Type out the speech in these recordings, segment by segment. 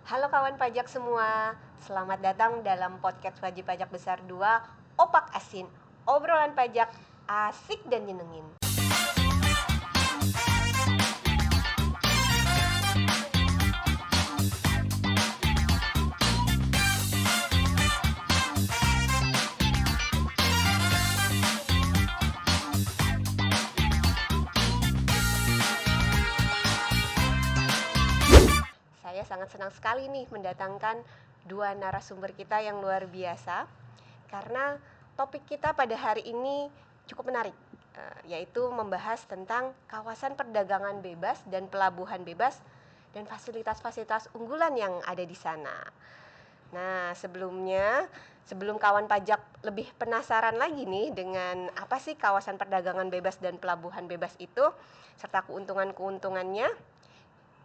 Halo kawan pajak semua, selamat datang dalam podcast Wajib Pajak Besar 2 Opak Asin, obrolan pajak asik dan nyenengin. Saya sangat senang sekali nih mendatangkan dua narasumber kita yang luar biasa, karena topik kita pada hari ini cukup menarik, yaitu membahas tentang kawasan perdagangan bebas dan pelabuhan bebas dan fasilitas-fasilitas unggulan yang ada di sana. Nah, sebelum kawan pajak lebih penasaran lagi nih dengan apa sih kawasan perdagangan bebas dan pelabuhan bebas itu, serta keuntungan-keuntungannya,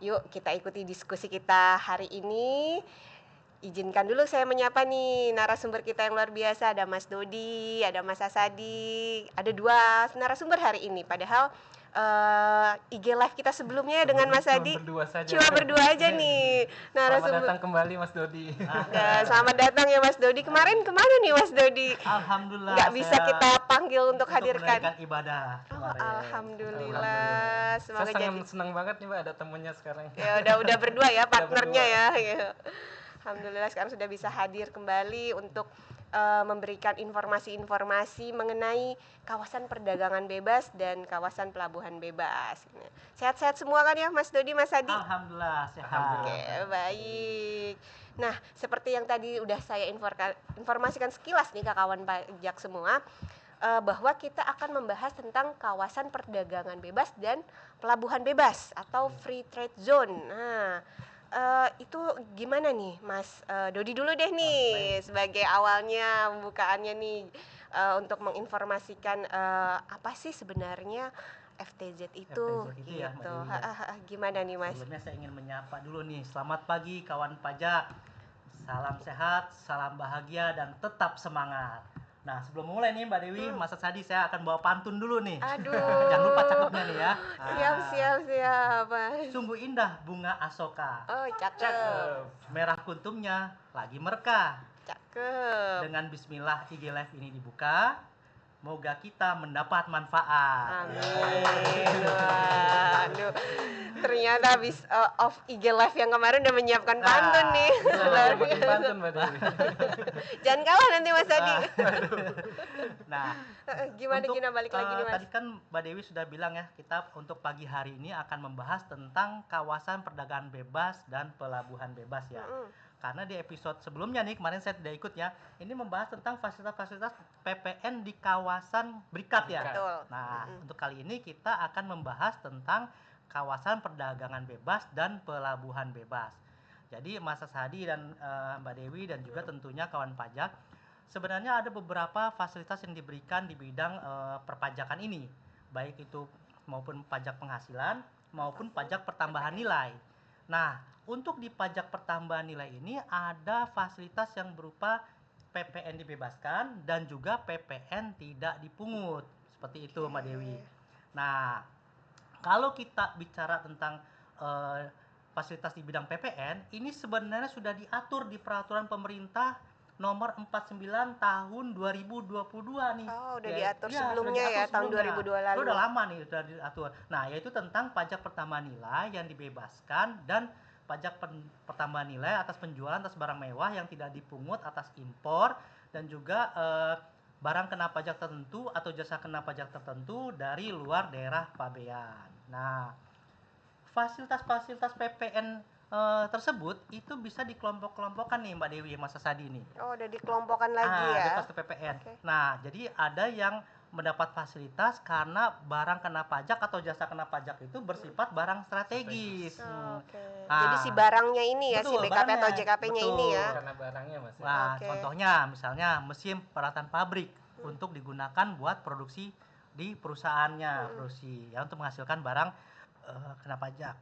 yuk kita ikuti diskusi kita hari ini. Izinkan dulu saya menyapa nih narasumber kita yang luar biasa. Ada Mas Dodi, ada Mas Asadi. Ada dua narasumber hari ini. Padahal IG live kita sebelumnya dengan Mas Adi cuma berdua aja nih narasumber. Selamat datang kembali Mas Dodi. Selamat datang ya Mas Dodi. Kemarin kemana nih Mas Dodi? Alhamdulillah. Nggak bisa kita panggil untuk hadirkan ibadah. Alhamdulillah. Semoga saya senang banget nih Mbak ada temennya sekarang. Ya udah berdua ya partnernya ya. Alhamdulillah sekarang sudah bisa hadir kembali untuk memberikan informasi-informasi mengenai kawasan perdagangan bebas dan kawasan pelabuhan bebas. Sehat-sehat semua kan ya Mas Dodi, Mas Adi? Alhamdulillah sehat. Oke, baik. Nah, seperti yang tadi udah saya informasikan sekilas nih ke kawan pajak semua, bahwa kita akan membahas tentang kawasan perdagangan bebas dan pelabuhan bebas atau free trade zone. Nah, itu gimana nih Mas Dodi dulu deh nih sebagai awalnya pembukaannya nih, untuk menginformasikan apa sih sebenarnya FTZ itu gitu ya, gimana nih Mas? Sebelumnya saya ingin menyapa dulu nih, selamat pagi kawan pajak, salam sehat, salam bahagia dan tetap semangat. Nah, sebelum mulai nih Mbak Dewi, Mas Asadi, saya akan bawa pantun dulu nih. Aduh. Jangan lupa cakepnya nih ya. Siap. Sungguh indah bunga asoka. Oh, cakep. Merah kuntumnya lagi merkah. Cakep. Dengan bismillah IG Live ini dibuka. Moga kita mendapat manfaat. Amin. Waduh. Ternyata habis off IG Live yang kemarin udah menyiapkan pantun nih. Pantun Mbak Dewi. Jangan kalah nanti Mas Adi. Nah, gimana kita balik lagi nih Mas? Tadi kan Mbak Dewi sudah bilang ya, kita untuk pagi hari ini akan membahas tentang kawasan perdagangan bebas dan pelabuhan bebas ya. Karena di episode sebelumnya nih, kemarin saya tidak ikut ya, ini membahas tentang fasilitas-fasilitas PPN di kawasan berikat ya. Betul. Nah, untuk kali ini kita akan membahas tentang kawasan perdagangan bebas dan pelabuhan bebas. Jadi Mas Asadi dan Mbak Dewi dan juga tentunya kawan pajak, sebenarnya ada beberapa fasilitas yang diberikan di bidang perpajakan ini, baik itu maupun pajak penghasilan maupun pajak pertambahan nilai. Nah, untuk di pajak pertambahan nilai ini ada fasilitas yang berupa PPN dibebaskan dan juga PPN tidak dipungut. Seperti itu Mbak Dewi. Nah, kalau kita bicara tentang fasilitas di bidang PPN, ini sebenarnya sudah diatur di peraturan pemerintah nomor 49 tahun 2022 nih. Oh, udah diatur sebelumnya ya, tahun 2002 lalu. Udah lama nih sudah diatur. Nah, yaitu tentang pajak pertambahan nilai yang dibebaskan dan pajak pertambahan nilai atas penjualan atas barang mewah yang tidak dipungut atas impor dan juga barang kena pajak tertentu atau jasa kena pajak tertentu dari luar daerah pabean. Nah, fasilitas-fasilitas PPN tersebut itu bisa dikelompok-kelompokkan nih Mbak Dewi, Mas Asadi nih. Oh, udah dikelompokkan lagi ya. Ada fasilitas PPN. Okay. Nah, jadi ada yang mendapat fasilitas karena barang kena pajak atau jasa kena pajak itu bersifat barang strategis. Okay. Jadi si barangnya ini ya, betul, si BKP atau JKP-nya ini ya. Karena barangnya Mas. Nah, contohnya misalnya mesin peralatan pabrik untuk digunakan buat produksi di perusahaannya, produksi ya untuk menghasilkan barang kena pajak.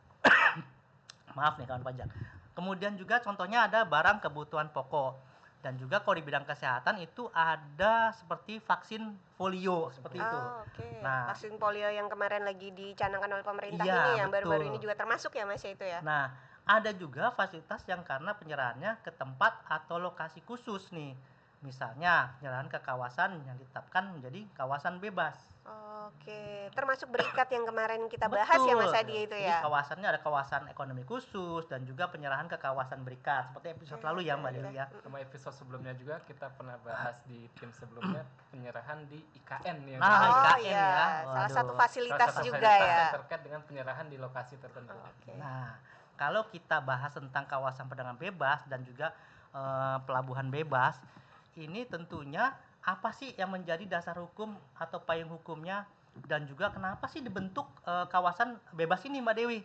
Maaf nih kawan pajak. Kemudian juga contohnya ada barang kebutuhan pokok. Dan juga kalau di bidang kesehatan itu ada seperti vaksin polio seperti itu. Okay. Nah, vaksin polio yang kemarin lagi dicanangkan oleh pemerintah iya, ini yang baru-baru ini juga termasuk ya Mas itu ya. Nah, ada juga fasilitas yang karena penyerahannya ke tempat atau lokasi khusus nih. Misalnya penyerahan ke kawasan yang ditetapkan menjadi kawasan bebas. Oke, termasuk berikat yang kemarin kita bahas ya Mas Adi itu Jadi ya. kawasannya ada kawasan ekonomi khusus dan juga penyerahan ke kawasan berikat seperti episode lalu ya Mbak Dewi ya. Sama episode sebelumnya juga kita pernah bahas di tim sebelumnya penyerahan di IKN yang Nah, terjadi. IKN iya, ya. salah satu Waduh. fasilitas Salah satu juga fasilitas ya. yang terkait dengan penyerahan di lokasi tertentu. Oke. Nah, kalau kita bahas tentang kawasan perdagangan bebas dan juga pelabuhan bebas, ini tentunya apa sih yang menjadi dasar hukum atau payung hukumnya dan juga kenapa sih dibentuk kawasan bebas ini Mbak Dewi?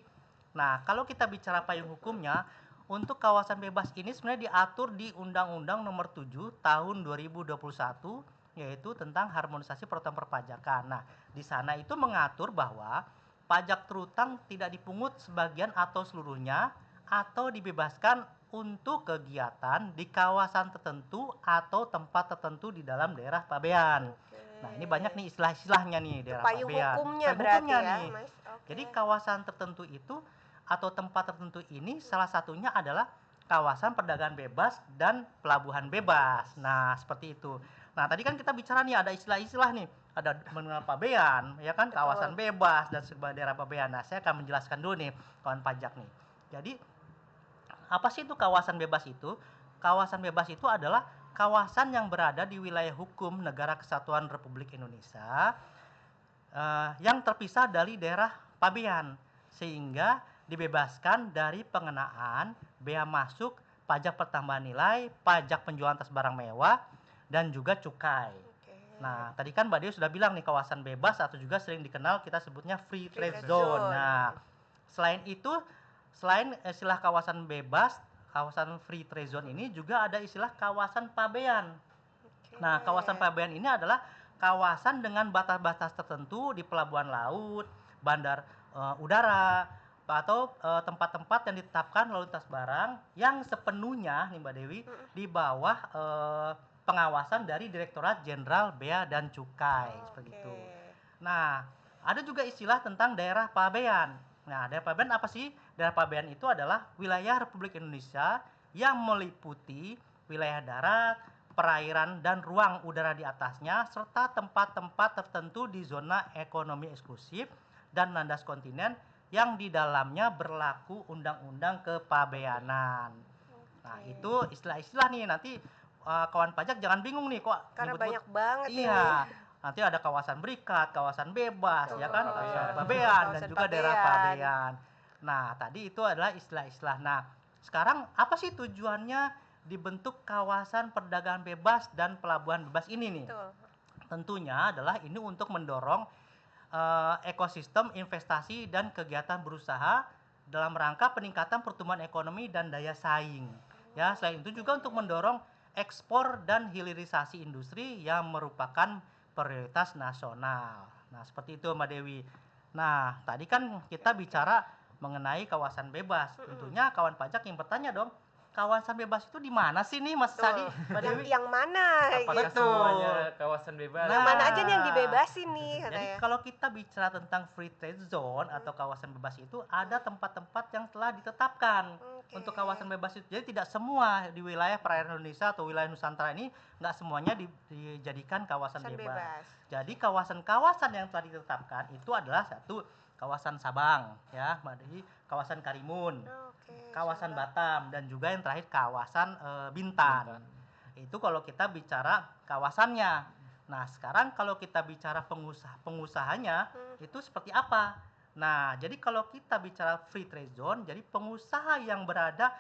Nah, kalau kita bicara payung hukumnya, untuk kawasan bebas ini sebenarnya diatur di Undang-Undang Nomor 7 Tahun 2021 yaitu tentang harmonisasi peraturan perpajakan. Nah, di sana itu mengatur bahwa pajak terutang tidak dipungut sebagian atau seluruhnya atau dibebaskan untuk kegiatan di kawasan tertentu atau tempat tertentu di dalam daerah pabean. Nah, ini banyak nih istilah-istilahnya nih daerah Payung pabean. hukumnya Payung berarti hukumnya ya, nih. Mas. Oke. Jadi kawasan tertentu itu atau tempat tertentu ini salah satunya adalah kawasan perdagangan bebas dan pelabuhan bebas. Nah, seperti itu. Nah, tadi kan kita bicara nih ada istilah-istilah nih. Ada mengenal pabean, ya kan, Betul. kawasan bebas dan sebuah daerah pabean. Nah, saya akan menjelaskan dulu nih kawan pajak nih. Jadi, apa sih itu kawasan bebas itu? Kawasan bebas itu adalah kawasan yang berada di wilayah hukum Negara Kesatuan Republik Indonesia yang terpisah dari daerah pabean sehingga dibebaskan dari pengenaan bea masuk, pajak pertambahan nilai, pajak penjualan atas barang mewah dan juga cukai. Oke. Nah, tadi kan Mbak Dewi sudah bilang nih kawasan bebas atau juga sering dikenal kita sebutnya free trade trade zone. zone. Nah, selain itu, selain istilah kawasan bebas, kawasan free trade zone ini juga ada istilah kawasan pabean. Oke. Nah, kawasan pabean ini adalah kawasan dengan batas-batas tertentu di pelabuhan laut, bandar udara, atau tempat-tempat yang ditetapkan lalu lintas barang yang sepenuhnya nih Mbak Dewi di bawah pengawasan dari Direktorat Jenderal Bea dan Cukai seperti Oke. itu. Nah, ada juga istilah tentang daerah pabean. Nah, daerah pabean apa sih? Daerah pabean itu adalah wilayah Republik Indonesia yang meliputi wilayah darat, perairan dan ruang udara di atasnya serta tempat-tempat tertentu di zona ekonomi eksklusif dan landas kontinen yang di dalamnya berlaku undang-undang kepabeanan. Nah, itu istilah-istilah nih nanti kawan pajak jangan bingung nih kok Karena nyebut-nyebut. banyak banget Iya. Nanti ada kawasan berikat, kawasan bebas, Betul. ya kan, Pabean. pabean dan Kawasan juga daerah pabean. pabean. Nah, tadi itu adalah istilah-istilah. Nah, sekarang apa sih tujuannya dibentuk kawasan perdagangan bebas dan pelabuhan bebas ini nih? Betul. Tentunya adalah ini untuk mendorong ekosistem investasi dan kegiatan berusaha dalam rangka peningkatan pertumbuhan ekonomi dan daya saing. Ya, selain itu juga untuk mendorong ekspor dan hilirisasi industri yang merupakan prioritas nasional. Nah, seperti itu Mbak Dewi. Nah, tadi kan kita bicara mengenai kawasan bebas. Tentunya kawan pajak yang bertanya dong, kawasan bebas itu di mana sih nih Mas Betul. Sadi, Mbak Dewi? Yang mana Apakah gitu? semuanya kawasan bebas? Yang mana aja nih yang Nah, dibebasin nih Jadi katanya. kalau kita bicara tentang free trade zone atau kawasan bebas itu ada tempat-tempat yang telah ditetapkan Oke. untuk kawasan bebas itu. Jadi tidak semua di wilayah perairan Indonesia atau wilayah Nusantara ini nggak semuanya dijadikan kawasan Kawasan bebas. bebas. Jadi kawasan-kawasan yang telah ditetapkan itu adalah satu kawasan Sabang, ya, Mbak Dewi, kawasan Karimun, Oke. kawasan Sabang. Batam dan juga yang terakhir kawasan Bintan. Itu kalau kita bicara kawasannya. Nah, sekarang kalau kita bicara pengusahanya itu seperti apa? Nah, jadi kalau kita bicara free trade zone, jadi pengusaha yang berada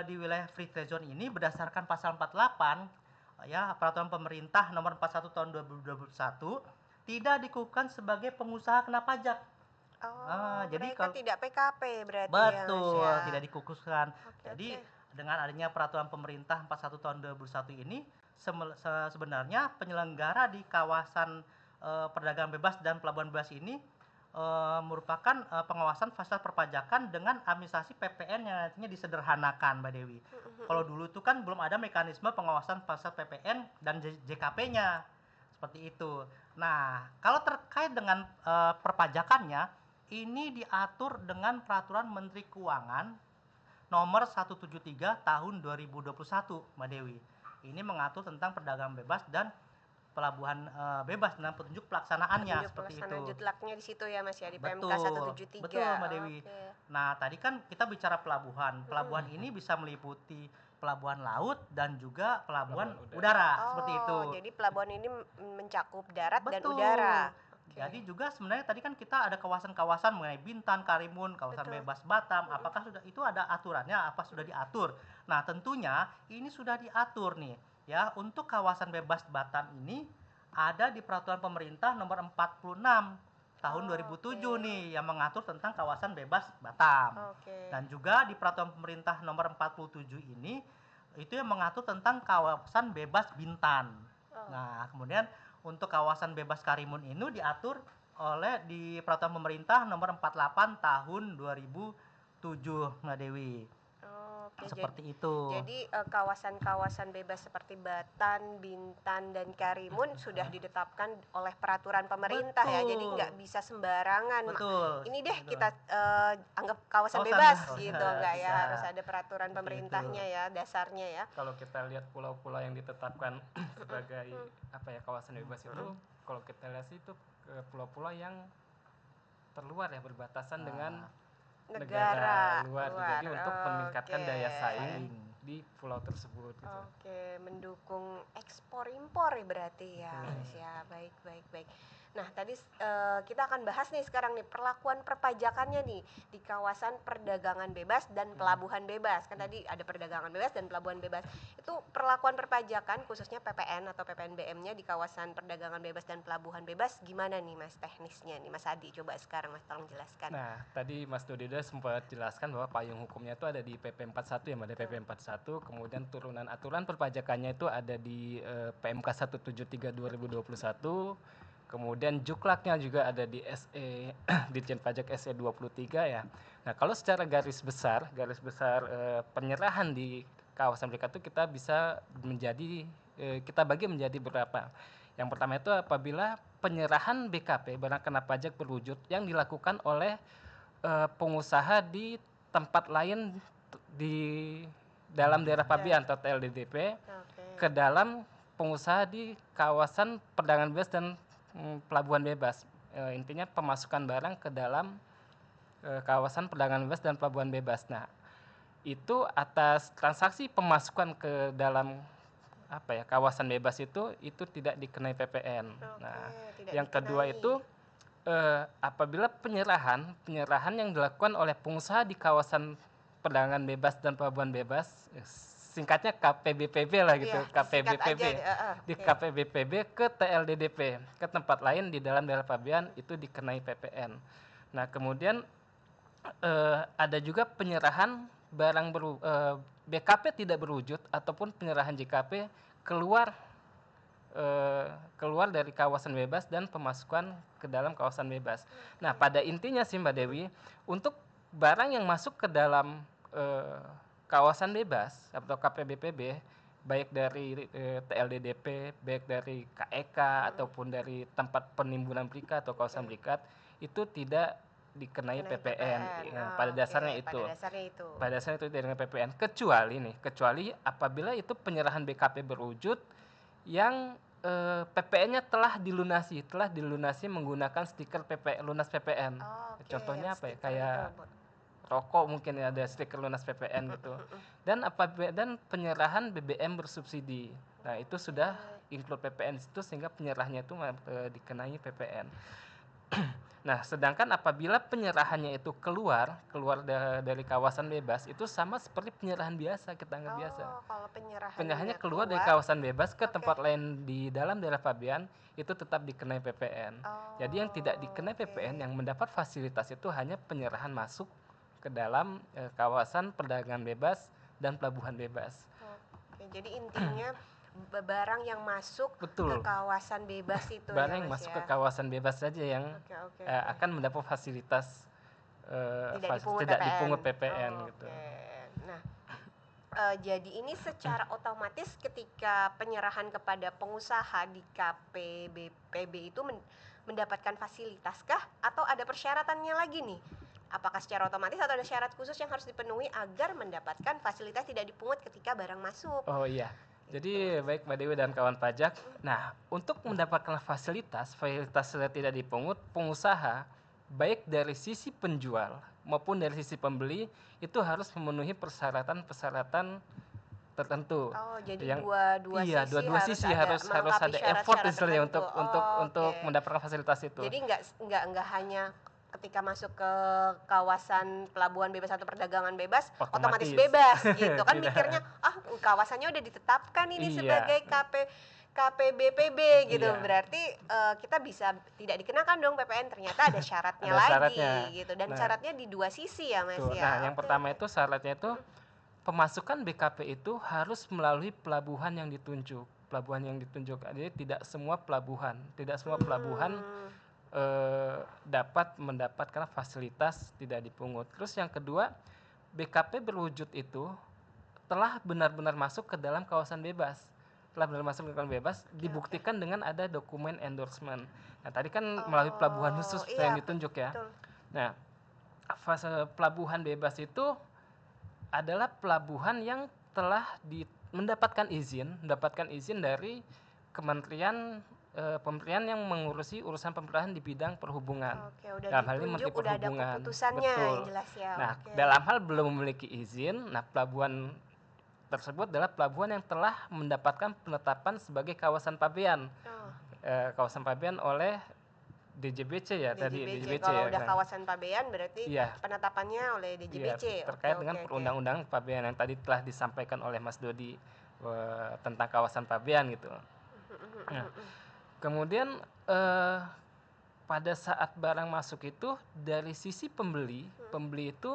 di wilayah free trade zone ini berdasarkan pasal 48 ya peraturan pemerintah nomor 41 tahun 2021 tidak dikukuhkan sebagai pengusaha kena pajak. Oh, Jadi mereka kalau tidak PKP berarti betul, ya, Mas, ya. tidak dikukuhkan. Oke, Jadi oke. dengan adanya peraturan pemerintah 41 tahun 2001 ini sebenarnya penyelenggara di kawasan perdagangan bebas dan pelabuhan bebas ini merupakan pengawasan fasilitas perpajakan dengan administrasi PPN yang nantinya disederhanakan, Mbak Dewi. Kalau dulu itu kan belum ada mekanisme pengawasan fasilitas PPN dan JKP-nya seperti itu. Nah, kalau terkait dengan perpajakannya, ini diatur dengan peraturan Menteri Keuangan nomor 173 tahun 2021, Mbak Dewi. Ini mengatur tentang perdagangan bebas dan pelabuhan bebas dengan petunjuk pelaksanaannya seperti itu. Jutlaknya di situ ya Mas ya, di PMK Betul, 173. betul Mbak Dewi. Oke. Nah, tadi kan kita bicara pelabuhan. Pelabuhan ini bisa meliputi pelabuhan laut dan juga pelabuhan Pelabuhan udara, Oh, seperti itu. jadi pelabuhan ini mencakup darat dan Betul. udara. Oke. Jadi juga sebenarnya tadi kan kita ada kawasan-kawasan mengenai Bintan, Karimun, kawasan Betul. bebas Batam. Apakah sudah itu ada aturannya? Apa sudah diatur? Nah, tentunya ini sudah diatur nih ya. Untuk kawasan bebas Batam ini ada di peraturan pemerintah nomor 46 tahun 2007 Oke. nih yang mengatur tentang kawasan bebas Batam. Oke. Dan juga di peraturan pemerintah nomor 47 ini itu yang mengatur tentang kawasan bebas Bintan. Oh. Nah, kemudian untuk kawasan bebas Karimun ini diatur oleh di peraturan pemerintah nomor 48 tahun 2007, Mbak Dewi. Oke, Seperti itu. jadi kawasan-kawasan bebas seperti Batan, Bintan, dan Karimun sudah ditetapkan oleh peraturan pemerintah ya. Jadi Betul. nggak bisa sembarangan. Betul. Ini deh Betul. kita anggap kawasan Kawasan bebas bebas. gitu, nggak ya, Bisa. harus ada peraturan Seperti pemerintahnya ya, dasarnya ya. Kalau kita lihat pulau-pulau yang ditetapkan sebagai kawasan bebas itu, kalau kita lihat sih itu pulau-pulau yang terluar ya, berbatasan dengan negara luar. Jadi untuk meningkatkan Oke. daya saing di pulau tersebut gitu. Oke, mendukung ekspor impor ya berarti ya, Mas ya. Baik, baik, baik. Nah, tadi kita akan bahas nih sekarang nih perlakuan perpajakannya nih di kawasan perdagangan bebas dan pelabuhan bebas. Kan tadi ada perdagangan bebas dan pelabuhan bebas. Itu perlakuan perpajakan khususnya PPN atau PPNBM-nya di kawasan perdagangan bebas dan pelabuhan bebas gimana nih Mas teknisnya nih Mas Adi? Coba sekarang Mas tolong jelaskan. Nah, tadi Mas Dodida sempat jelaskan bahwa payung hukumnya itu ada di PP 41 ya, Mbak, PP 41, kemudian turunan aturan perpajakannya itu ada di PMK 173 2021. Kemudian juklaknya juga ada di SE Ditjen Pajak SE 23 ya. Nah, kalau secara garis besar penyerahan di kawasan mereka itu kita bisa kita bagi menjadi berapa. Yang pertama itu apabila penyerahan BKP barang kena pajak berwujud yang dilakukan oleh pengusaha di tempat lain di dalam daerah pabean atau TLDDP ke dalam pengusaha di kawasan perdagangan bebas dan pelabuhan bebas. Intinya pemasukan barang ke dalam kawasan perdagangan bebas dan pelabuhan bebas. Nah, itu atas transaksi pemasukan ke dalam kawasan bebas itu tidak dikenai PPN. Nah, yang kedua itu apabila penyerahan yang dilakukan oleh pengusaha di kawasan perdagangan bebas dan pelabuhan bebas, singkatnya KPBPB lah gitu, KPBPB di KPBPB ke TLDDP ke tempat lain di dalam daerah pabean itu dikenai PPN. Nah, kemudian ada juga penyerahan barang BKP tidak berwujud ataupun penyerahan JKP keluar dari kawasan bebas dan pemasukan ke dalam kawasan bebas. Nah, pada intinya sih Mbak Dewi, untuk barang yang masuk ke dalam kawasan bebas atau KPBPB, baik dari TLDDP, baik dari KEK ataupun dari tempat penimbunan berikat atau kawasan berikat, itu tidak dikenai PPN. Pada dasarnya itu. Pada dasarnya itu dengan PPN. Kecuali apabila itu penyerahan BKP berwujud yang PPN-nya telah dilunasi menggunakan stiker lunas PPN. Contohnya apa ya? Kayak rokok mungkin ya, ada stiker lunas PPN gitu. Dan penyerahan BBM bersubsidi. Nah, itu sudah include PPN itu sehingga penyerahannya itu dikenai PPN. Nah, sedangkan apabila penyerahannya itu keluar dari kawasan bebas, itu sama seperti penyerahan biasa, kita anggap biasa. Kalau penyerahannya keluar dari kawasan bebas ke tempat lain di dalam daerah pabean, itu tetap dikenai PPN. Jadi yang tidak dikenai PPN yang mendapat fasilitas itu hanya penyerahan masuk ke dalam kawasan perdagangan bebas dan pelabuhan bebas. Jadi intinya barang yang masuk ke kawasan bebas itu barang yang masuk ke kawasan bebas saja yang akan mendapat fasilitas tidak dipungut PPN gitu. Nah, jadi ini secara otomatis ketika penyerahan kepada pengusaha di KPBPB itu mendapatkan fasilitas kah atau ada persyaratannya lagi nih? Apakah secara otomatis atau ada syarat khusus yang harus dipenuhi agar mendapatkan fasilitas tidak dipungut ketika barang masuk? Oh iya. Jadi baik Mbak Dewi dan kawan pajak. Nah, untuk mendapatkan fasilitas tidak dipungut, pengusaha baik dari sisi penjual maupun dari sisi pembeli itu harus memenuhi persyaratan-persyaratan tertentu. Oh, jadi Yang dua iya, sisi dua sisi harus melengkapi ada effort syarat-syarat istilahnya tertentu. untuk Oke. mendapatkan fasilitas itu. Jadi nggak hanya ketika masuk ke kawasan pelabuhan bebas atau perdagangan bebas otomatis Otomatis. bebas gitu kan, Tidak. mikirnya kawasannya udah ditetapkan ini Iya. sebagai KPBPB gitu, Iya. berarti kita bisa tidak dikenakan dong PPN, ternyata ada syaratnya Ada lagi syaratnya. gitu, dan Nah, syaratnya di dua sisi ya Mas Tuh. ya. Nah, yang Oke, pertama oke. itu syaratnya itu pemasukan BKP itu harus melalui pelabuhan yang ditunjuk. Pelabuhan yang ditunjuk. Jadi tidak semua pelabuhan Hmm. dapat mendapatkan fasilitas tidak dipungut. Terus yang kedua, BKP berwujud itu telah benar-benar masuk ke dalam kawasan bebas. Telah benar masuk ke kawasan bebas, dibuktikan dengan ada dokumen endorsement. Nah, tadi kan melalui pelabuhan khusus Iya, yang ditunjuk ya. betul. Nah, fase pelabuhan bebas itu adalah pelabuhan yang telah mendapatkan izin dari Kementerian Kementerian yang mengurusi urusan pemerintahan di bidang perhubungan. Oke, udah Dalam hal ini Menteri ditunjuk, udah ada Perhubungan. keputusannya Betul. yang jelas ya. Nah, Oke. dalam hal belum memiliki izin, nah pelabuhan tersebut adalah pelabuhan yang telah mendapatkan penetapan sebagai kawasan pabean. Oh. Kawasan pabean oleh DJBC ya tadi DJBC Kalau ya. udah Nah, kawasan pabean berarti iya. penetapannya oleh DJBC. Iya, terkait Oke, dengan oke, oke. perundang-undangan pabean yang tadi telah disampaikan oleh Mas Dodi tentang kawasan pabean gitu. Nah, kemudian pada saat barang masuk itu dari sisi pembeli itu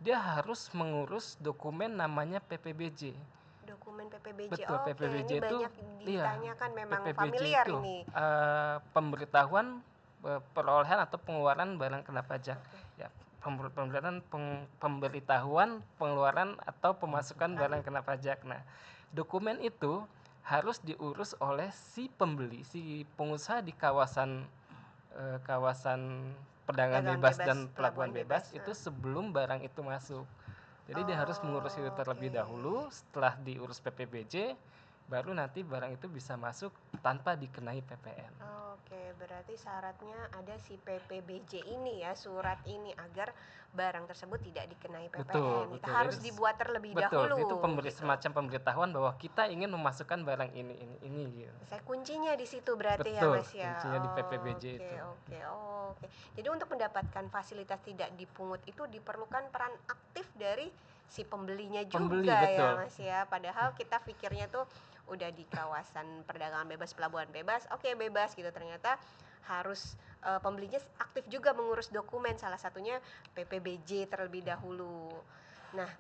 dia harus mengurus dokumen namanya PPBJ. Dokumen PPBJ. Betul, Oke, PPBJ ini itu banyak ditanyakan, memang PPBJ familiar itu ini. pemberitahuan perolehan atau pengeluaran barang kena pajak. Ya, pemberitahuan pengeluaran atau pemasukan barang kena pajak. Nah, dokumen itu harus diurus oleh si pembeli, si pengusaha di kawasan perdagangan bebas dan pelabuhan bebas itu sebelum barang itu masuk. Jadi dia harus mengurus itu terlebih dahulu. Setelah diurus PPBJ, baru nanti barang itu bisa masuk tanpa dikenai PPN. Oke, berarti syaratnya ada si PPBJ ini ya, surat ini agar barang tersebut tidak dikenai PPN. Betul. Itu harus dibuat terlebih dahulu. Betul, itu semacam pemberitahuan bahwa kita ingin memasukkan barang ini gitu. Saya kuncinya di situ berarti Betul, ya Mas ya. kuncinya di PPBJ itu. Oke. Jadi untuk mendapatkan fasilitas tidak dipungut itu diperlukan peran aktif dari si pembelinya juga betul. ya Mas ya. Padahal kita pikirnya tuh udah di kawasan perdagangan bebas, pelabuhan bebas, oke bebas gitu, ternyata harus pembelinya aktif juga mengurus dokumen, salah satunya PPBJ terlebih dahulu. Nah,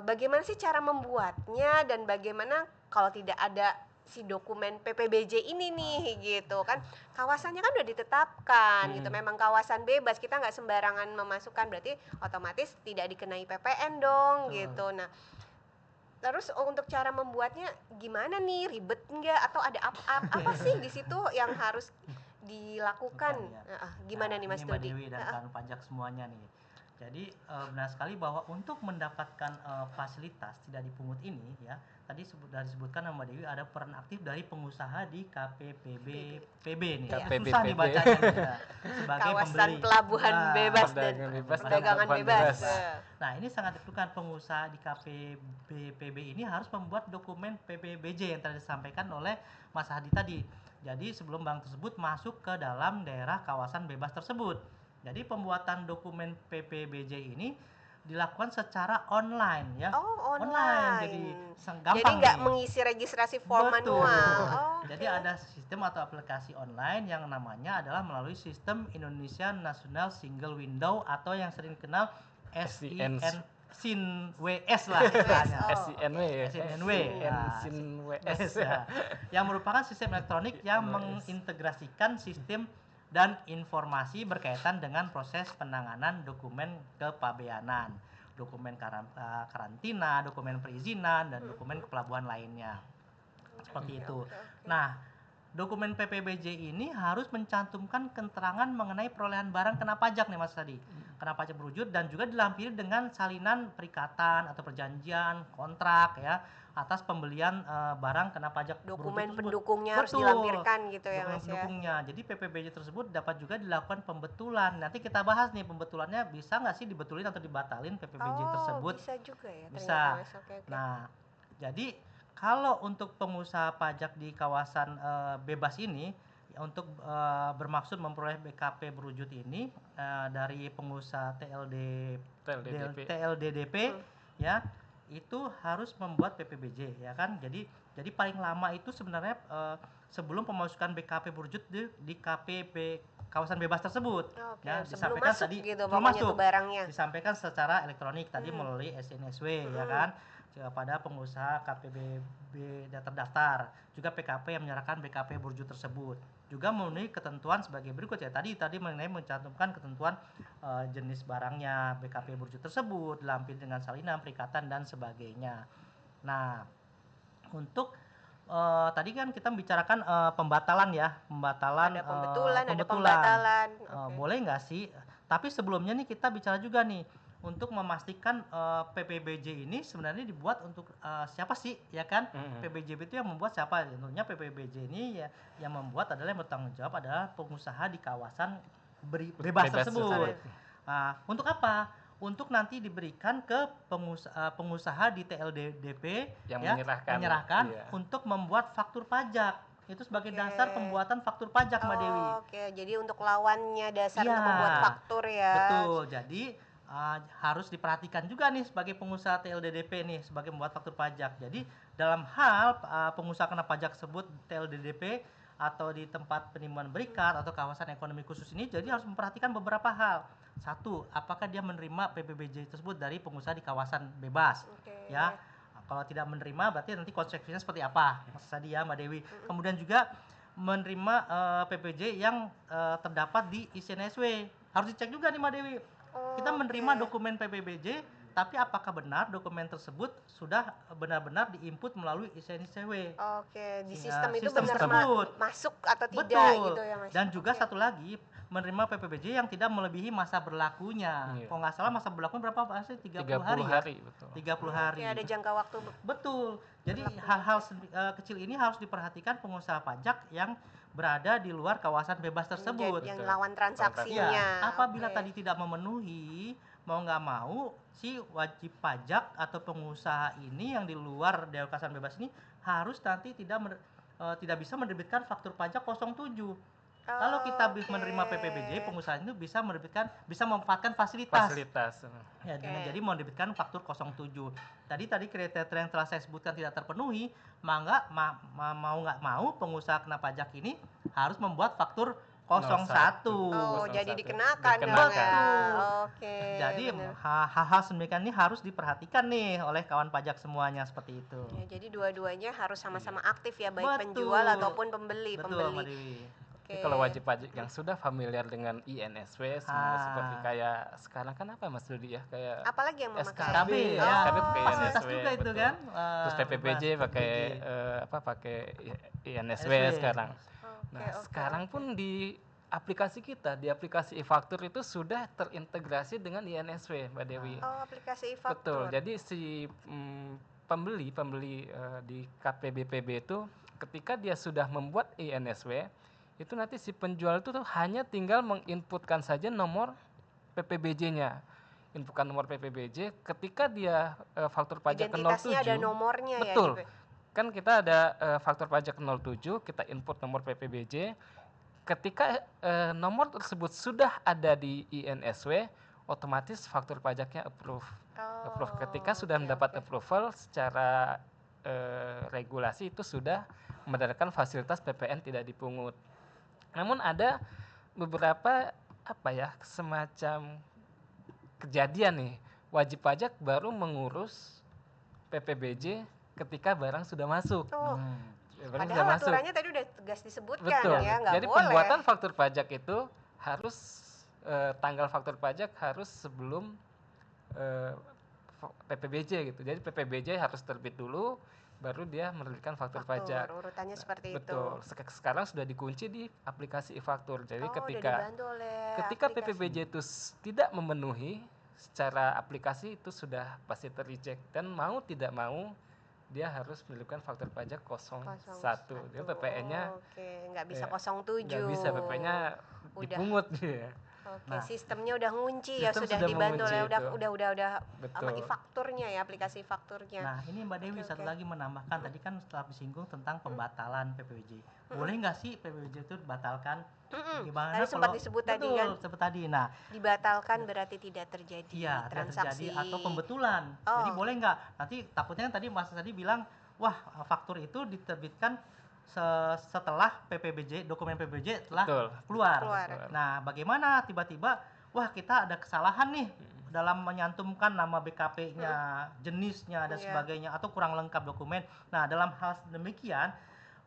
bagaimana sih cara membuatnya dan bagaimana kalau tidak ada si dokumen PPBJ ini nih gitu kan, kawasannya kan udah ditetapkan gitu, memang kawasan bebas, kita nggak sembarangan memasukkan, berarti otomatis tidak dikenai PPN dong gitu. Nah, terus untuk cara membuatnya gimana nih, ribet nggak atau ada apa sih di situ yang harus dilakukan? Gimana nih Mas Mbak Dodi? Dewi dan kawan pajak semuanya nih. Jadi benar sekali bahwa untuk mendapatkan fasilitas tidak dipungut ini ya, tadi sudah disebutkan Mbak Dewi ada peran aktif dari pengusaha di KPPB nih. Iya. Susah nih bacanya nih, ya. Sebagai Kawasan pembeli. pelabuhan bebas dan perdagangan bebas. Nah, ini sangat diperlukan pengusaha di KPPB ini harus membuat dokumen PPBJ yang tadi disampaikan oleh Mas Hadi tadi. Jadi sebelum barang tersebut masuk ke dalam daerah kawasan bebas tersebut. Jadi pembuatan dokumen PPBJ ini dilakukan secara online ya. Oh, online. Jadi gampang. Jadi nggak mengisi registrasi form manual. Jadi ada sistem atau aplikasi online yang namanya adalah melalui sistem Indonesia National Single Window atau yang sering dikenal SINWS lah istilahnya. SINWS ya. Yang merupakan sistem elektronik yang mengintegrasikan sistem dan informasi berkaitan dengan proses penanganan dokumen kepabeanan, dokumen karantina, dokumen perizinan, dan dokumen kepelabuhan lainnya. Seperti itu. Nah, dokumen PPBJ ini harus mencantumkan keterangan mengenai perolehan barang kena pajak nih Mas tadi. Kena pajak berwujud dan juga dilampiri dengan salinan perikatan atau perjanjian, kontrak ya atas pembelian barang kena pajak Dokumen berwujud tersebut. pendukungnya harus Betul. dilampirkan gitu ya Dokumen Mas ya. pendukungnya. Jadi PPBJ tersebut dapat juga dilakukan pembetulan. Nanti kita bahas nih pembetulannya bisa nggak sih dibetulin atau dibatalin PPBJ tersebut. Bisa juga ya Bisa. ternyata Mas. Oke. Nah, jadi kalau untuk pengusaha pajak di kawasan bebas ini untuk bermaksud memperoleh BKP berwujud ini dari pengusaha TLDDP ya itu harus membuat PPBJ ya kan. Jadi paling lama itu sebenarnya sebelum pemasukan BKP berwujud di KPP kawasan bebas tersebut. Oke, Ya, sebelum disampaikan masuk tadi gitu sebelum pokoknya masuk tuh barangnya. disampaikan secara elektronik tadi melalui SNSW ya kan kepada pengusaha KPBB terdaftar, juga PKP yang menyerahkan BKP berwujud tersebut. Juga memenuhi ketentuan sebagai berikut ya. Tadi mengenai mencantumkan ketentuan jenis barangnya, BKP berwujud tersebut, dilampiri dengan salinan, perikatan dan sebagainya. Nah, untuk tadi kan kita membicarakan pembatalan ya, pembatalan. Ada pembetulan, ada pembetulan. pembatalan. Oke. Boleh nggak sih? Tapi sebelumnya nih kita bicara juga nih untuk memastikan PPBJ ini sebenarnya dibuat untuk siapa sih, ya kan? PPBJ itu yang membuat siapa? Tentunya PPBJ ini ya yang membuat adalah yang bertanggung jawab adalah pengusaha di kawasan bebas tersebut. Untuk apa? Untuk nanti diberikan ke pengusaha di TLDDP yang ya, menyerahkan iya, untuk membuat faktur pajak. Itu sebagai dasar pembuatan faktur pajak Mbak Dewi. Oke, jadi untuk lawannya dasar Iya, untuk membuat faktur ya. betul. Jadi harus diperhatikan juga nih sebagai pengusaha TLDDP nih sebagai membuat faktur pajak. Jadi dalam hal pengusaha kena pajak tersebut TLDDP atau di tempat penimbunan berikat atau kawasan ekonomi khusus ini, jadi harus memperhatikan beberapa hal. Satu, apakah dia menerima PPBJ tersebut dari pengusaha di kawasan bebas, ya. Kalau tidak menerima, berarti nanti konsekuensinya seperti apa, Mas Sadi ya, Mbak Dewi. Kemudian juga menerima PPJ yang terdapat di ISNSW. Harus dicek juga nih Mbak Dewi. Kita menerima dokumen PPBJ, tapi apakah benar dokumen tersebut sudah benar-benar diinput melalui ISNSW? Oke, di sistem itu sistem benar tersebut masuk atau tidak betul gitu ya Mas. Dan juga satu lagi, menerima PPBJ yang tidak melebihi masa berlakunya. Kalau nggak salah masa berlakunya berapa Pak? 30 hari ya? betul. 30 hari. Ada jangka waktu. Betul. Jadi hal-hal kecil ini harus diperhatikan pengusaha pajak yang berada di luar kawasan bebas tersebut. Yang lawan transaksinya. Ya, apabila tadi tidak memenuhi, mau nggak mau si wajib pajak atau pengusaha ini yang di luar dari kawasan bebas ini harus nanti tidak bisa menerbitkan faktur pajak 07. Kalau kita menerima PPBJ, pengusaha itu bisa memanfaatkan fasilitas. Ya, jadi menerbitkan faktur 07. Tadi kriteria yang telah saya sebutkan tidak terpenuhi, mau nggak mau pengusaha kena pajak ini harus membuat faktur 01. Jadi dikenakan dong ya. Oke. Jadi hal-hal sedemikian ini harus diperhatikan nih oleh kawan pajak semuanya seperti itu. Ya, jadi dua-duanya harus sama-sama aktif ya, baik penjual ataupun pembeli. Mbak Dewi. Kalau wajib pajak yang sudah familiar dengan INSW seperti kayak sekarang kan apa Mas Dudi ya, kayak apalagi yang memakai SKB ya, SKB pakai fasilitas INSW juga itu kan. Terus PPBJ pakai INSW sekarang. Sekarang pun di aplikasi kita, di aplikasi e-faktur itu sudah terintegrasi dengan INSW Mbak Dewi. Aplikasi e-faktur. Betul. Jadi si pembeli di KPBPB itu ketika dia sudah membuat INSW, itu nanti si penjual itu tuh hanya tinggal menginputkan saja nomor PPBJ-nya. Inputkan nomor PPBJ, ketika dia faktur pajak ke 07. Identitasnya ada nomornya. Betul. Ya. Kan kita ada faktur pajak 07, kita input nomor PPBJ. Ketika nomor tersebut sudah ada di INSW, otomatis faktur pajaknya approve. Ketika sudah mendapat approval secara regulasi itu sudah mendapatkan fasilitas PPN tidak dipungut. Namun ada beberapa semacam kejadian nih, wajib pajak baru mengurus PPBJ ketika barang sudah masuk. Padahal aturannya tadi udah tegas disebutkan. Betul. Ya, nggak jadi boleh. Pembuatan faktur pajak itu harus tanggal faktur pajak harus sebelum PPBJ gitu. Jadi PPBJ harus terbit dulu, baru dia menerbitkan faktur pajak. Urutannya seperti Betul. itu. Sekarang sudah dikunci di aplikasi e-faktur. Jadi Udah ketika dibantu oleh ketika aplikasi. PPBJ itu tidak memenuhi secara aplikasi, itu sudah pasti ter-reject, dan mau tidak mau dia harus menunjukkan faktur pajak 01. Dia PPN-nya nggak bisa ya, 07. nggak bisa, PPN-nya Udah. dipungut dia. Oke, Nah, sistemnya udah ngunci ya, sistem sudah sudah dibantu oleh mengunci itu. udah sama Betul. e-fakturnya ya, aplikasi e-fakturnya. Nah, ini Mbak Dewi Oke, satu oke. lagi menambahkan, tadi kan setelah disinggung tentang pembatalan PPWJ. Boleh nggak sih PPWJ itu dibatalkan? Gimana Tadi sempat kalau disebut tadi betul, kan, seperti tadi. Nah, dibatalkan berarti tidak terjadi iya, tidak transaksi. terjadi atau pembetulan. Oh. Jadi boleh nggak? Nanti takutnya kan tadi Mas tadi bilang, wah faktur itu diterbitkan setelah PPBJ, dokumen PPBJ telah Betul. keluar. Keluar. Nah, bagaimana tiba-tiba, wah kita ada kesalahan nih dalam menyantumkan nama BKP-nya, jenisnya dan Iya. sebagainya, atau kurang lengkap dokumen. Nah, dalam hal demikian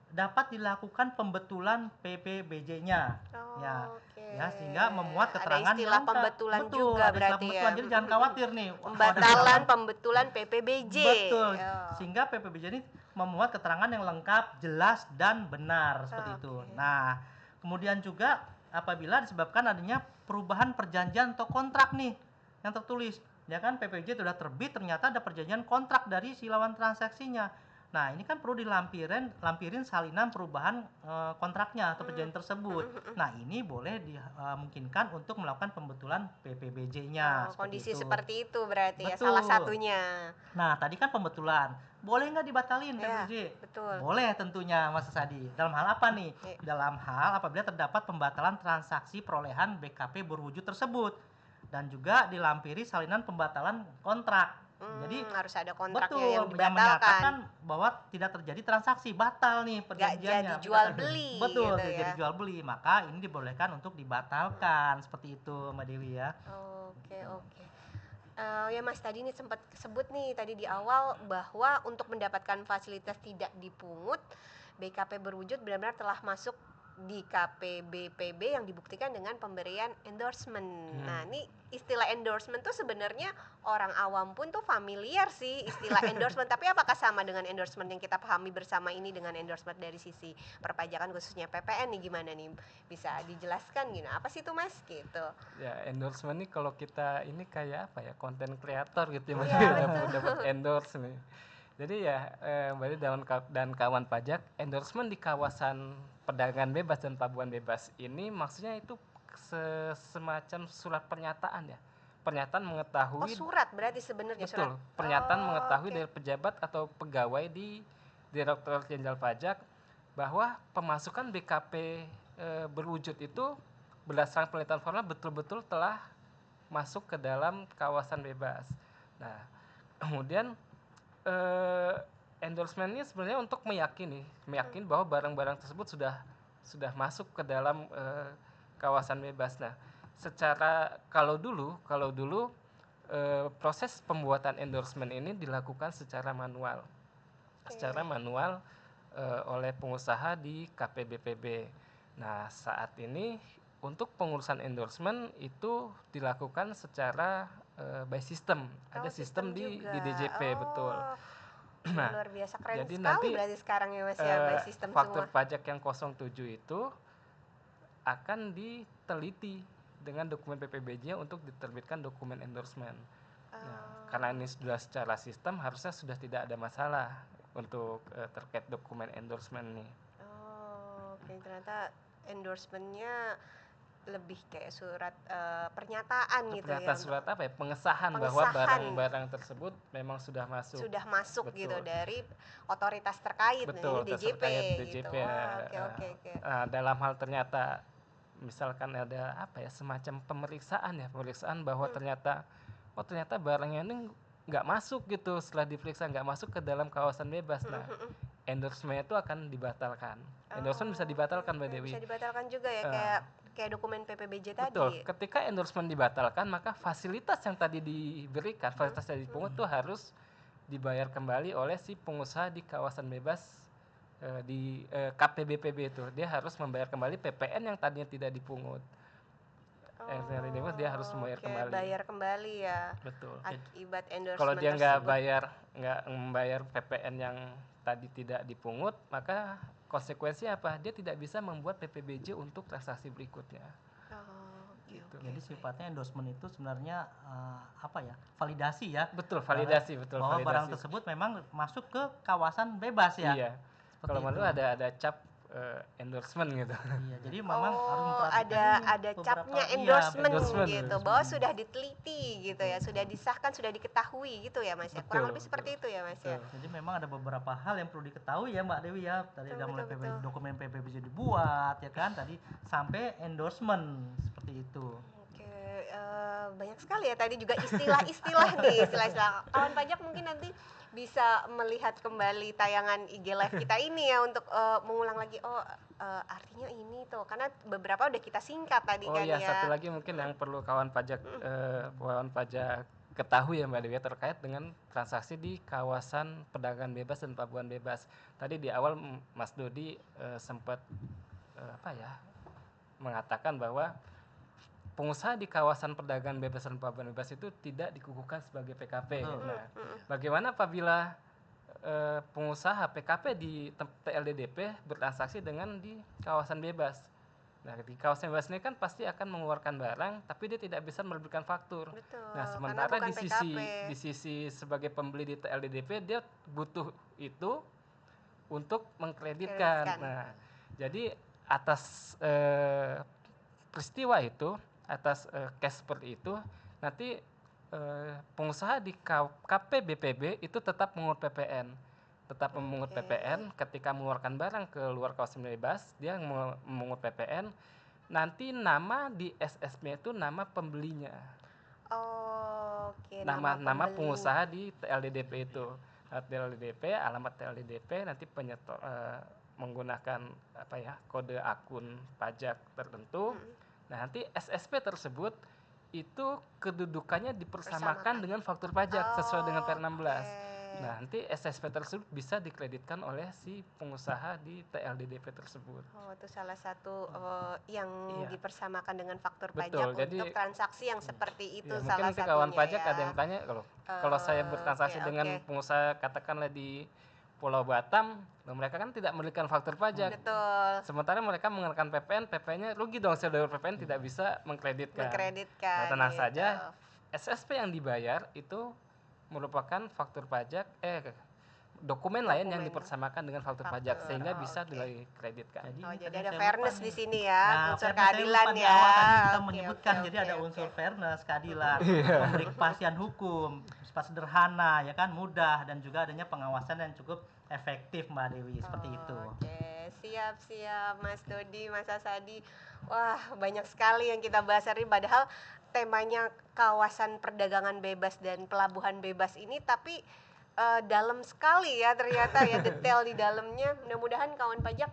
dapat dilakukan pembetulan PPBJ-nya. Ya. Oke. Ya, sehingga memuat keterangan ada istilah lengkap. pembetulan Betul, juga ada istilah berarti pembetulan. ya. Jadi jangan khawatir nih. Pembatalan pembetulan PPBJ. Betul. Oh. Sehingga PPBJ ini memuat keterangan yang lengkap, jelas dan benar seperti itu. Oke. Nah, kemudian juga apabila disebabkan adanya perubahan perjanjian atau kontrak nih yang tertulis, ya kan PPBJ sudah terbit, ternyata ada perjanjian kontrak dari si lawan transaksinya. Nah, ini kan perlu lampirin salinan perubahan kontraknya atau perjanjian tersebut. Nah, ini boleh dimungkinkan untuk melakukan pembetulan PPBJ-nya. Kondisi seperti itu berarti ya, Betul. salah satunya. Nah, tadi kan pembetulan. Boleh nggak dibatalin Ya, PPBJ? betul. Boleh tentunya, Mas Sadi. Dalam hal apa nih? Dalam hal apabila terdapat pembatalan transaksi perolehan BKP berwujud tersebut. Dan juga dilampiri salinan pembatalan kontrak. Jadi harus ada kontraknya betul, yang yang dibatalkan. menyatakan bahwa tidak terjadi transaksi, batal nih perjanjiannya. jadi jual beli. Betul, gitu ya. jadi jual beli. Maka ini dibolehkan untuk dibatalkan. Seperti itu, Mbak Dewi ya. Oke. Ya Mas, tadi nih sempat sebut nih tadi di awal bahwa untuk mendapatkan fasilitas tidak dipungut, BKP berwujud benar-benar telah masuk di KPBPB yang dibuktikan dengan pemberian endorsement. Nah, ini istilah endorsement tuh sebenarnya orang awam pun tuh familiar sih istilah endorsement. Tapi apakah sama dengan endorsement yang kita pahami bersama ini dengan endorsement dari sisi perpajakan khususnya PPN nih, gimana nih? Bisa dijelaskan gitu? Apa sih itu Mas? Gitu. Ya, endorsement nih kalau kita ini kayak apa ya, konten kreator gitu ya, dapat endorse nih. Jadi ya, berarti dan kawan pajak, endorsement di kawasan perdagangan bebas dan pelabuhan bebas ini maksudnya itu semacam surat pernyataan ya. Pernyataan mengetahui. Surat berarti sebenarnya. Betul, pernyataan mengetahui dari pejabat atau pegawai di Direktorat Jenderal Pajak bahwa pemasukan BKP berwujud itu berdasarkan penelitian formal betul-betul telah masuk ke dalam kawasan bebas. Nah, kemudian endorsement ini sebenarnya untuk meyakini bahwa barang-barang tersebut sudah masuk ke dalam kawasan bebas. Nah, kalau dulu proses pembuatan endorsement ini dilakukan secara manual, oleh pengusaha di KPBPB. Nah, saat ini untuk pengurusan endorsement itu dilakukan secara by system. Ada sistem di DJP, betul. Nah, luar biasa, keren jadi sekali nanti berarti sekarang ya Mas ya, by system faktur semua. pajak yang 07 itu akan diteliti dengan dokumen PPBJ untuk diterbitkan dokumen endorsement. Nah, karena ini sudah secara sistem, harusnya sudah tidak ada masalah untuk terkait dokumen endorsement nih. Oke, ternyata endorsementnya lebih kayak surat pernyataan gitu ya. Surat apa ya? Pengesahan bahwa barang-barang tersebut memang sudah masuk. Gitu dari otoritas terkait, betul, ini DJP gitu. Oke. Dalam hal ternyata misalkan ada apa ya, semacam pemeriksaan bahwa ternyata barangnya ini nggak masuk gitu, setelah diperiksa nggak masuk ke dalam kawasan bebas. Nah, endorsement itu akan dibatalkan. Endorsement bisa dibatalkan, Mbak Dewi. Bisa dibatalkan juga ya, kayak dokumen PPBJ tadi. Betul. Ketika endorsement dibatalkan, maka fasilitas yang tadi diberikan, fasilitas yang dipungut itu harus dibayar kembali oleh si pengusaha di kawasan bebas di KPBPB itu. Dia harus membayar kembali PPN yang tadinya tidak dipungut. Expiry date dia harus bayar Oke, kembali. bayar kembali ya Betul. akibat endorsement Kalau dia nggak tersebut. membayar PPN yang tadi tidak dipungut, maka konsekuensinya apa? Dia tidak bisa membuat PPBJ untuk transaksi berikutnya. Oke, Gitu. oke. Jadi sifatnya endorsement itu sebenarnya apa ya? Validasi ya. Betul, validasi, betul Bahwa barang validasi. tersebut memang masuk ke kawasan bebas ya. Iya. Seperti Kalau menurut itu. ada cap endorsement gitu. Iya, jadi memang harus Oh, memperhatikan ini ada beberapa- capnya iya, endorsement endorsement. gitu, bahwa sudah diteliti gitu ya, sudah disahkan, sudah diketahui gitu ya Mas ya. Kurang lebih seperti itu ya Mas ya. Betul. Jadi memang ada beberapa hal yang perlu diketahui ya Mbak Dewi ya. Tadi Betul, udah mulai betul, betul. dokumen PPBJ dibuat ya kan tadi sampai endorsement seperti itu. Oke, banyak sekali ya tadi juga istilah-istilah nih, istilah-istilah. Kawan pajak mungkin nanti bisa melihat kembali tayangan IG live kita ini ya untuk mengulang lagi. Artinya ini tuh, karena beberapa udah kita singkat tadi Oh kan iya, ya. satu lagi mungkin yang perlu kawan pajak ketahui ya Mbak Dewi terkait dengan transaksi di kawasan perdagangan bebas dan pelabuhan bebas. Tadi di awal Mas Dodi sempat mengatakan bahwa pengusaha di kawasan perdagangan bebas dan pelabuhan bebas itu tidak dikukuhkan sebagai PKP. Nah, bagaimana apabila pengusaha PKP di TLDDP bertransaksi dengan di kawasan bebas? Nah, di kawasan bebas ini kan pasti akan mengeluarkan barang, tapi dia tidak bisa menerbitkan faktur. Betul, Nah, karena sementara bukan di sisi sebagai pembeli di TLDDP dia butuh itu untuk mengkreditkan. Nah, jadi atas peristiwa itu, atas case seperti itu, nanti pengusaha di KP BPB itu tetap memungut PPN. Tetap memungut PPN ketika mengeluarkan barang ke luar kawasan bebas, dia memungut PPN. Nanti nama di SSP itu nama pembelinya. Oke, Nama pengusaha di TLDDP itu. TLDDP, alamat TLDDP nanti menggunakan kode akun pajak tertentu. Nah, nanti SSP tersebut itu kedudukannya dipersamakan dengan faktur pajak sesuai dengan Per-16. Nah, nanti SSP tersebut bisa dikreditkan oleh si pengusaha di TLDDP tersebut. Oh, itu salah satu yang Iya. dipersamakan dengan faktur Betul, pajak jadi untuk transaksi yang seperti itu Ya, mungkin salah nanti satunya kawan pajak ya. ada yang tanya kalau saya bertransaksi Oke, dengan pengusaha katakanlah di Pulau Batam, mereka kan tidak memberikan faktur pajak. Betul. Sementara mereka mengenakan PPN, PPN-nya rugi dong, saya bayar PPN tidak bisa mengkreditkan. Nah, tenang gitu. saja, SSP yang dibayar itu merupakan faktur pajak, dokumen lain yang dipersamakan dengan faktur pajak sehingga bisa dikreditkan. Jadi ada fairness di sini ya, Nah, unsur fairness saya keadilan lupa di ya. awal tadi kita Oke, menyebutkan oke, jadi oke, ada oke. unsur fairness, keadilan, memberi kepastian hukum, sifat sederhana ya kan, mudah dan juga adanya pengawasan yang cukup efektif Mbak Dewi seperti itu. Oke, siap Mas Dodi, Mas Asadi. Wah, banyak sekali yang kita bahas hari ini, padahal temanya kawasan perdagangan bebas dan pelabuhan bebas ini, tapi dalam sekali ya ternyata ya detail di dalamnya. Mudah-mudahan kawan pajak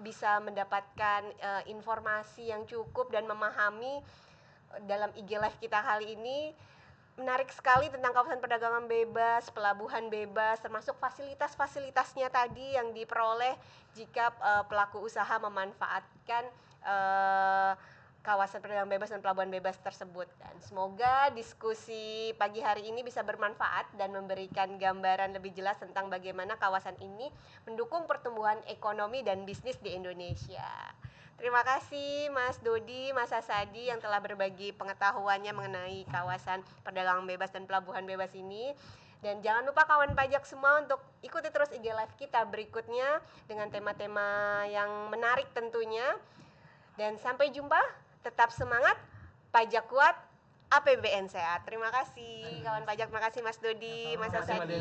bisa mendapatkan informasi yang cukup dan memahami dalam IG Live kita kali ini. Menarik sekali tentang kawasan perdagangan bebas, pelabuhan bebas, termasuk fasilitas-fasilitasnya tadi yang diperoleh jika pelaku usaha memanfaatkan kawasan perdagangan bebas dan pelabuhan bebas tersebut. Dan semoga diskusi pagi hari ini bisa bermanfaat dan memberikan gambaran lebih jelas tentang bagaimana kawasan ini mendukung pertumbuhan ekonomi dan bisnis di Indonesia. Terima kasih Mas Dodi, Mas Asadi yang telah berbagi pengetahuannya mengenai kawasan perdagangan bebas dan pelabuhan bebas ini. Dan jangan lupa kawan pajak semua untuk ikuti terus IG Live kita berikutnya dengan tema-tema yang menarik tentunya. Dan sampai jumpa, tetap semangat, pajak kuat, APBN sehat. Terima kasih kawan pajak, terima kasih Mas Dodi, Mas Asadi.